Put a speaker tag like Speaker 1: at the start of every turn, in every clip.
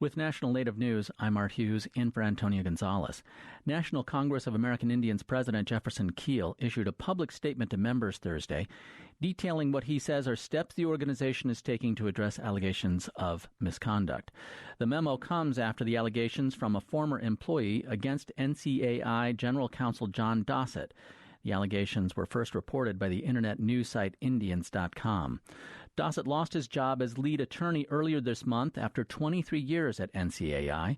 Speaker 1: With National Native News, I'm Art Hughes, in for Antonio Gonzalez. National Congress of American Indians President Jefferson Keel issued a public statement to members Thursday detailing what he says are steps the organization is taking to address allegations of misconduct. The memo comes after the allegations from a former employee against NCAI General Counsel John Dossett. The allegations were first reported by the internet news site Indians.com. Dossett lost his job as lead attorney earlier this month after 23 years at NCAI.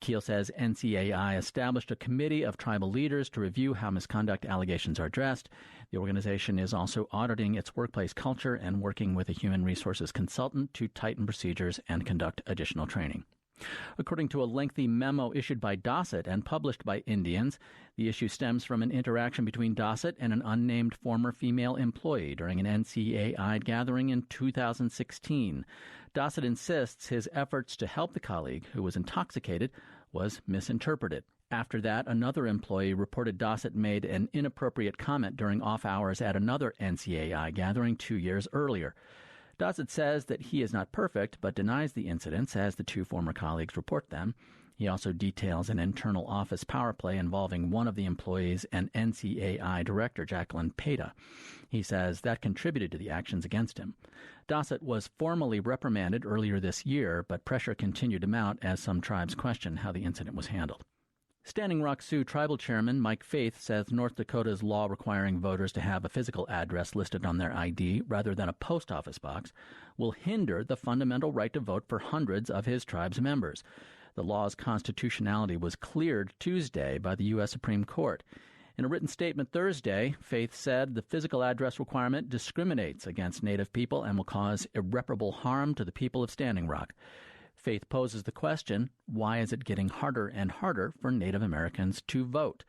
Speaker 1: Keel says NCAI established a committee of tribal leaders to review how misconduct allegations are addressed. The organization is also auditing its workplace culture and working with a human resources consultant to tighten procedures and conduct additional training. According to a lengthy memo issued by Dossett and published by Indians, the issue stems from an interaction between Dossett and an unnamed former female employee during an NCAI gathering in 2016. Dossett insists his efforts to help the colleague, who was intoxicated, was misinterpreted. After that, another employee reported Dossett made an inappropriate comment during off hours at another NCAI gathering 2 years earlier. Dossett says that he is not perfect, but denies the incidents as the two former colleagues report them. He also details an internal office power play involving one of the employees and NCAI director, Jacqueline Peta. He says that contributed to the actions against him. Dossett was formally reprimanded earlier this year, but pressure continued to mount as some tribes question how the incident was handled. Standing Rock Sioux Tribal Chairman Mike Faith says North Dakota's law requiring voters to have a physical address listed on their ID rather than a post office box will hinder the fundamental right to vote for hundreds of his tribe's members. The law's constitutionality was cleared Tuesday by the U.S. Supreme Court. In a written statement Thursday, Faith said the physical address requirement discriminates against Native people and will cause irreparable harm to the people of Standing Rock. Faith poses the question, why is it getting harder and harder for Native Americans to vote?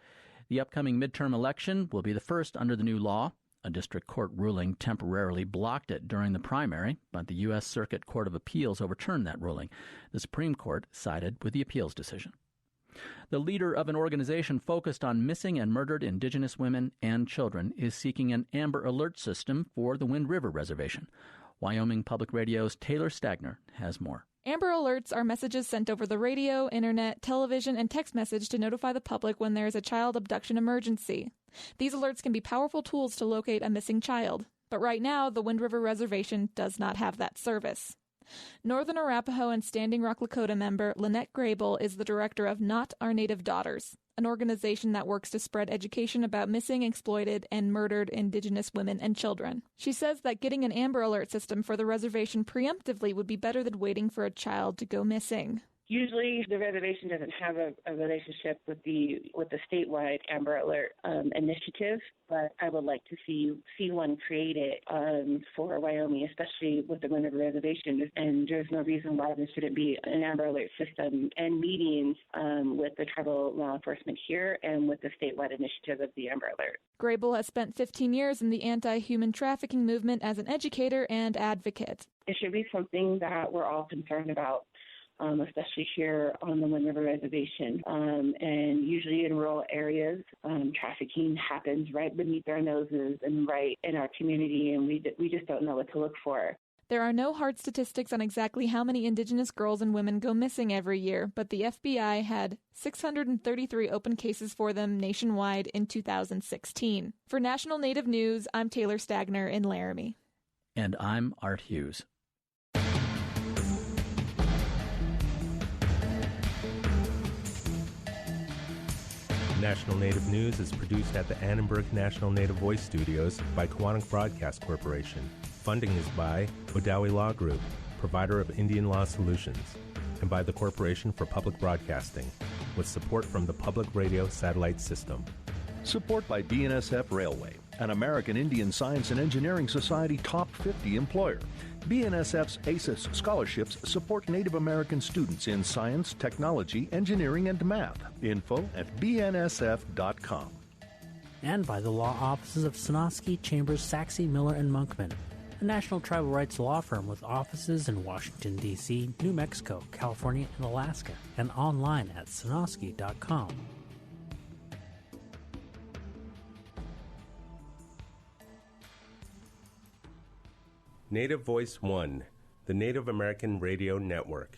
Speaker 1: The upcoming midterm election will be the first under the new law. A district court ruling temporarily blocked it during the primary, but the U.S. Circuit Court of Appeals overturned that ruling. The Supreme Court sided with the appeals decision. The leader of an organization focused on missing and murdered Indigenous women and children is seeking an Amber Alert system for the Wind River Reservation. Wyoming Public Radio's Taylor Stagner has more.
Speaker 2: Amber Alerts are messages sent over the radio, internet, television, and text message to notify the public when there is a child abduction emergency. These alerts can be powerful tools to locate a missing child, but right now the Wind River Reservation does not have that service. Northern Arapaho and Standing Rock Lakota member Lynette Grable is the director of Not Our Native Daughters, an organization that works to spread education about missing, exploited, and murdered Indigenous women and children. She says that getting an Amber Alert system for the reservation preemptively would be better than waiting for a child to go missing.
Speaker 3: Usually the reservation doesn't have a relationship with the statewide Amber Alert initiative, but I would like to see one created for Wyoming, especially with the Wind River Reservation. And there's no reason why there shouldn't be an Amber Alert system and meetings with the tribal law enforcement here and with the statewide initiative of the Amber Alert.
Speaker 2: Grable has spent 15 years in the anti-human trafficking movement as an educator and advocate.
Speaker 3: It should be something that we're all concerned about. Especially here on the Wind River Reservation. And usually in rural areas, trafficking happens right beneath our noses and right in our community, and we just don't know what to look for.
Speaker 2: There are no hard statistics on exactly how many Indigenous girls and women go missing every year, but the FBI had 633 open cases for them nationwide in 2016. For National Native News, I'm Taylor Stagner in Laramie.
Speaker 1: And I'm Art Hughes.
Speaker 4: National Native News is produced at the Annenberg National Native Voice Studios by Quantic Broadcast Corporation. Funding is by Odawi Law Group, provider of Indian law solutions, and by the Corporation for Public Broadcasting, with support from the Public Radio Satellite System.
Speaker 5: Support by BNSF Railway, an American Indian Science and Engineering Society Top 50 employer. BNSF's ACES scholarships support Native American students in science, technology, engineering, and math. Info at bnsf.com.
Speaker 6: And by the law offices of Sonosky, Chambers, Saxe, Miller, and Monkman, a national tribal rights law firm with offices in Washington, D.C., New Mexico, California, and Alaska, and online at sonosky.com.
Speaker 4: Native Voice One, the Native American Radio Network.